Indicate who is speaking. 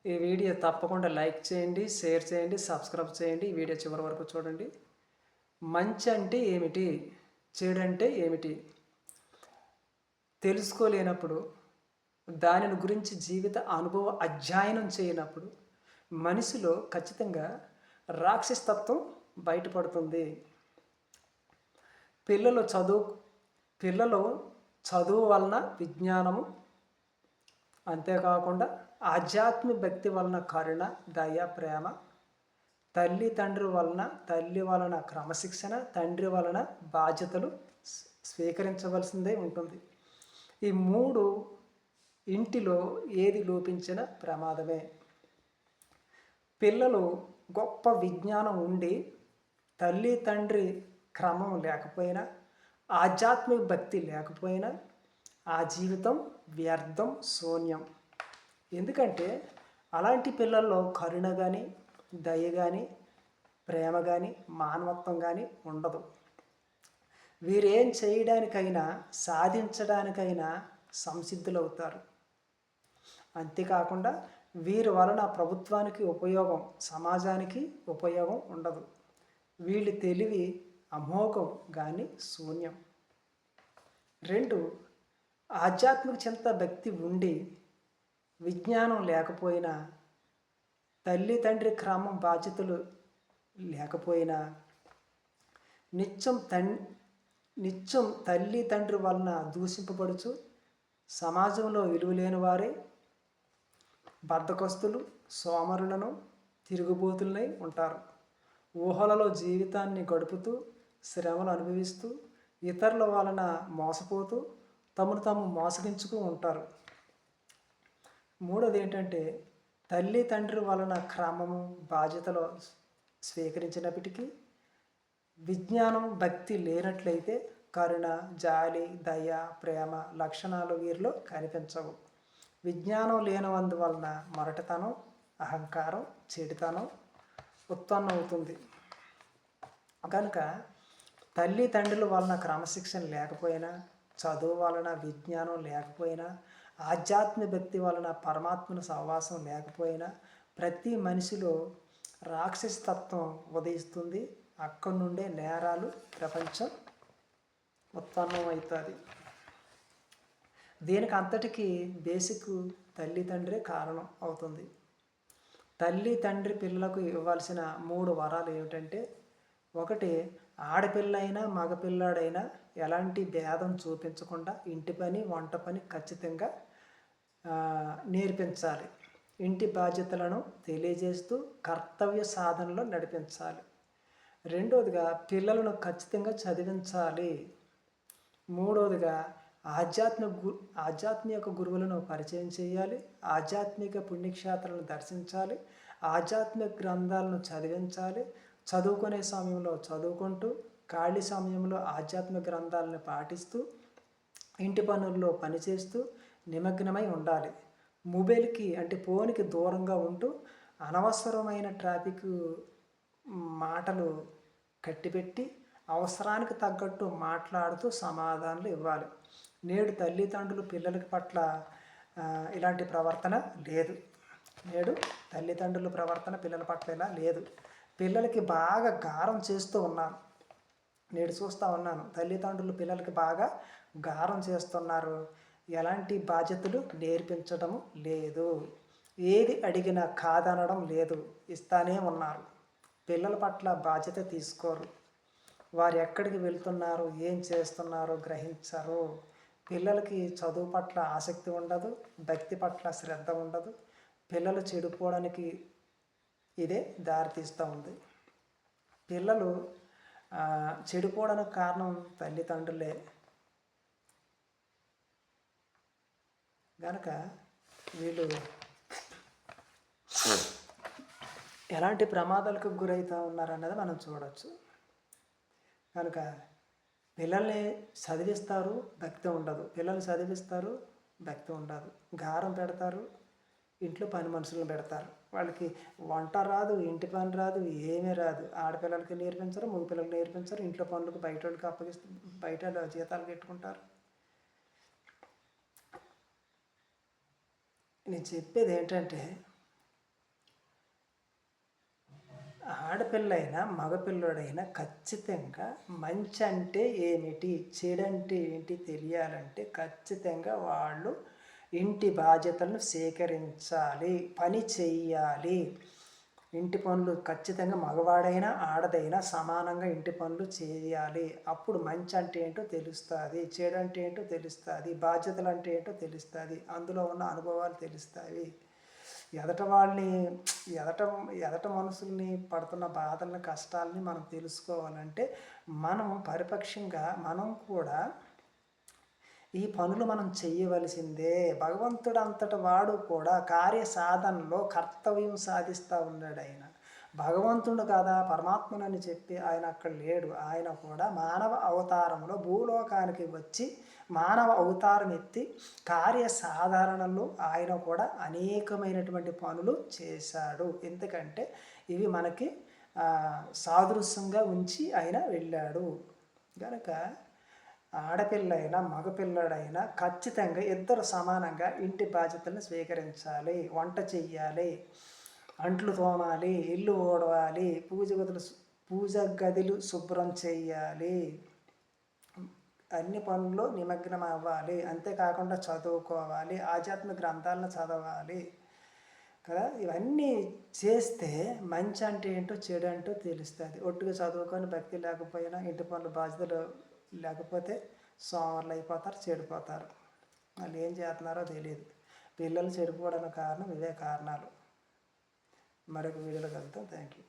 Speaker 1: ఈ వీడియో తప్పకుండా లైక్ చేయండి, షేర్ చేయండి, సబ్స్క్రైబ్ చేయండి. ఈ వీడియో చివరి వరకు చూడండి. మంచి అంటే ఏమిటి, చెడు అంటే ఏమిటి తెలుసుకోలేనప్పుడు, దానిని గురించి జీవిత అనుభవ అధ్యయనం చేయనప్పుడు మనిషిలో ఖచ్చితంగా రాక్షసతత్వం బయటపడుతుంది. పిల్లలు చదువు పిల్లలు చదువు వలన విజ్ఞానము, అంతేకాకుండా ఆధ్యాత్మిక భక్తి వలన కరుణ, దయ, ప్రేమ, తల్లి వలన క్రమశిక్షణ, తండ్రి వలన బాధ్యతలు స్వీకరించవలసిందే ఉంటుంది. ఈ మూడు ఇంటిలో ఏది లోపించిన ప్రమాదమే. పిల్లలు గొప్ప విజ్ఞానం ఉండి తల్లి తండ్రి క్రమం లేకపోయినా, ఆధ్యాత్మిక భక్తి లేకపోయినా ఆ జీవితం వ్యర్థం, శూన్యం. ఎందుకంటే అలాంటి పిల్లల్లో కరుణ కానీ, దయ కానీ, ప్రేమ కానీ, మానవత్వం కానీ ఉండదు. వీరేం చేయడానికైనా, సాధించడానికైనా సంసిద్ధులవుతారు. అంతేకాకుండా వీరి వలన ప్రభుత్వానికి ఉపయోగం, సమాజానికి ఉపయోగం ఉండదు. వీళ్ళ తెలివి అమోఘం కానీ శూన్యం. 2, ఆధ్యాత్మిక చింత భక్తి ఉండి విజ్ఞానం లేకపోయినా, తల్లి తండ్రి క్రమం బాధ్యతలు లేకపోయినా, నిత్యం తల్లి తండ్రి వలన దూషింపబడుచు సమాజంలో విలువలేని వారే బద్ధకస్తులు, సోమరులను, తిరుగుబోతులై ఉంటారు. ఊహలలో జీవితాన్ని గడుపుతూ, శ్రమలు అనుభవిస్తూ, ఇతరుల వలన మోసపోతూ, తమను తాము మోసగించుతూ ఉంటారు. 3వది ఏంటంటే, తల్లి తండ్రి వలన క్రమము, బాధ్యతలు స్వీకరించినప్పటికీ విజ్ఞానం, భక్తి లేనట్లయితే కరుణ, జాలి, దయ, ప్రేమ లక్షణాలు వీరిలో కనిపించవు. విజ్ఞానం లేనందువలన మొరటతనం, అహంకారం, చెడుతనం ఉత్పన్నమవుతుంది. కనుక తల్లి తండ్రుల వలన క్రమశిక్షణ లేకపోయినా, చదువు వలన విజ్ఞానం లేకపోయినా, ఆధ్యాత్మిక భక్తి వలన పరమాత్మను సహవాసం లేకపోయినా ప్రతి మనిషిలో రాక్షసతత్వం ఉదయిస్తుంది. అక్కడి నుండే నేరాలు ప్రపంచం ఉత్పన్నమవుతుంది. దీనికి అంతటికీ బేసిక్ తల్లిదండ్రే కారణం అవుతుంది. తల్లి తండ్రి పిల్లలకు ఇవ్వాల్సిన 3 వరాలు ఏమిటంటే, 1, ఆడపిల్లైనా మగపిల్లాడైనా ఎలాంటి భేదం చూపించకుండా ఇంటి పని, వంట పని ఖచ్చితంగా నేర్పించాలి. ఇంటి బాధ్యతలను తెలియజేస్తూ కర్తవ్య సాధనలో నడిపించాలి. 2వదిగా పిల్లలను ఖచ్చితంగా చదివించాలి. 3వదిగా ఆధ్యాత్మిక గురువులను పరిచయం చేయాలి. ఆధ్యాత్మిక పుణ్యక్షేత్రాలను దర్శించాలి. ఆధ్యాత్మిక గ్రంథాలను చదివించాలి. చదువుకునే సమయంలో చదువుకుంటూ, ఖాళీ సమయంలో ఆధ్యాత్మిక గ్రంథాలను పాటిస్తూ, ఇంటి పనుల్లో పనిచేస్తూ నిమగ్నమై ఉండాలి. మొబైల్కి అంటే ఫోన్కి దూరంగా ఉంటూ అనవసరమైన ట్రాఫిక్ మాటలు కట్టిపెట్టి అవసరానికి తగ్గట్టు మాట్లాడుతూ సమాధానాలు ఇవ్వాలి. నేడు తల్లిదండ్రులు పిల్లల పట్ల ఇలాంటి ప్రవర్తన లేదు. పిల్లల పట్ల ఇలా లేదు. పిల్లలకి బాగా గారం చేస్తూ ఉన్నారు. నేడు చూస్తూ ఉన్నాను, తల్లిదండ్రులు పిల్లలకి బాగా గారం చేస్తున్నారు. ఎలాంటి బాధ్యతలు నేర్పించడం లేదు. ఏది అడిగినా కాదనడం లేదు, ఇస్తానే ఉన్నారు. పిల్లల పట్ల బాధ్యత తీసుకోరు. వారు ఎక్కడికి వెళ్తున్నారు, ఏం చేస్తున్నారో గ్రహించరు. పిల్లలకి చదువు పట్ల ఆసక్తి ఉండదు, భక్తి పట్ల శ్రద్ధ ఉండదు. పిల్లలు చెడిపోవడానికి ఇదే దారితీస్తూ ఉంది. పిల్లలు చెడిపోవడానికి కారణం తల్లిదండ్రులే. కనుక వీళ్ళు ఎలాంటి ప్రమాదాలకు గురవుతూ ఉన్నారన్నది మనం చూడవచ్చు. కనుక పిల్లల్ని చదివిస్తారు, భక్తి ఉండదు. పిల్లల్ని చదివిస్తారు, భక్తి ఉండదు. గారం పెడతారు, ఇంట్లో పని మనుషులను పెడతారు. వాళ్ళకి వంట రాదు, ఇంటి పని రాదు, ఏమీ రాదు. ఆడపిల్లలకి నేర్పించరు, మగ పిల్లలకి నేర్పించరు. ఇంట్లో పనులకు బయట వాళ్ళకి అప్పగిస్తారు, బయట జీతాలు పెట్టుకుంటారు. నేను చెప్పేది ఏంటంటే, ఆడపిల్లైనా మగపిల్లోడైనా ఖచ్చితంగా మంచి అంటే ఏమిటి, చెడంటే ఏంటి తెలియాలంటే ఖచ్చితంగా వాళ్ళు ఇంటి బాధ్యతలను స్వీకరించాలి, పని చెయ్యాలి. ఇంటి పనులు ఖచ్చితంగా మగవాడైనా ఆడదైనా సమానంగా ఇంటి పనులు చేయాలి. అప్పుడు మంచి అంటే ఏంటో తెలుస్తుంది, చెడు అంటే ఏంటో తెలుస్తుంది, బాధ్యతలు అంటే ఏంటో తెలుస్తుంది, అందులో ఉన్న అనుభవాలు తెలుస్తాయి. ఎదట వాళ్ళని ఎదట ఎదట మనుషుల్ని పడుతున్న బాధల్ని కష్టాలని మనం తెలుసుకోవాలంటే మనం పరిపక్షంగా మనం కూడా ఈ పనులు మనం చెయ్యవలసిందే. భగవంతుడు అంతటి వాడు కూడా కార్య సాధనలో కర్తవ్యం సాధిస్తూ ఉన్నాడు ఆయన. భగవంతుడు కదా పరమాత్మనని చెప్పి ఆయన అక్కడ లేడు. ఆయన కూడా మానవ అవతారంలో భూలోకానికి వచ్చి మానవ అవతారం ఎత్తి కార్య సాధారణలో ఆయన కూడా అనేకమైనటువంటి పనులు చేశాడు. ఎందుకంటే ఇవి మనకి సాదృశ్యంగా ఉంచి ఆయన వెళ్ళాడు కనుక ఆడపిల్లైనా మగపిల్లడైనా ఖచ్చితంగా ఇద్దరు సమానంగా ఇంటి బాధ్యతలను స్వీకరించాలి. వంట చెయ్యాలి, అంట్లు తోమాలి, ఇల్లు ఊడవాలి, పూజ గదులు శుభ్రం చెయ్యాలి, అన్ని పనుల్లో నిమగ్నం అవ్వాలి. అంతేకాకుండా చదువుకోవాలి, ఆధ్యాత్మిక గ్రంథాలను చదవాలి కదా. ఇవన్నీ చేస్తే మంచి అంటే ఏంటో చెడు ఏంటో తెలుస్తుంది. ఒట్టుగా చదువుకొని భక్తి లేకపోయినా ఇంటి పనులు బాధ్యతలు లేకపోతే సోమవారులు అయిపోతారు, చెడిపోతారు. వాళ్ళు ఏం చేస్తున్నారో తెలియదు. పిల్లలు చెడిపోవడానికి కారణం ఇవే కారణాలు. మరొక వీడియోలో కలుద్దాం. Thank you.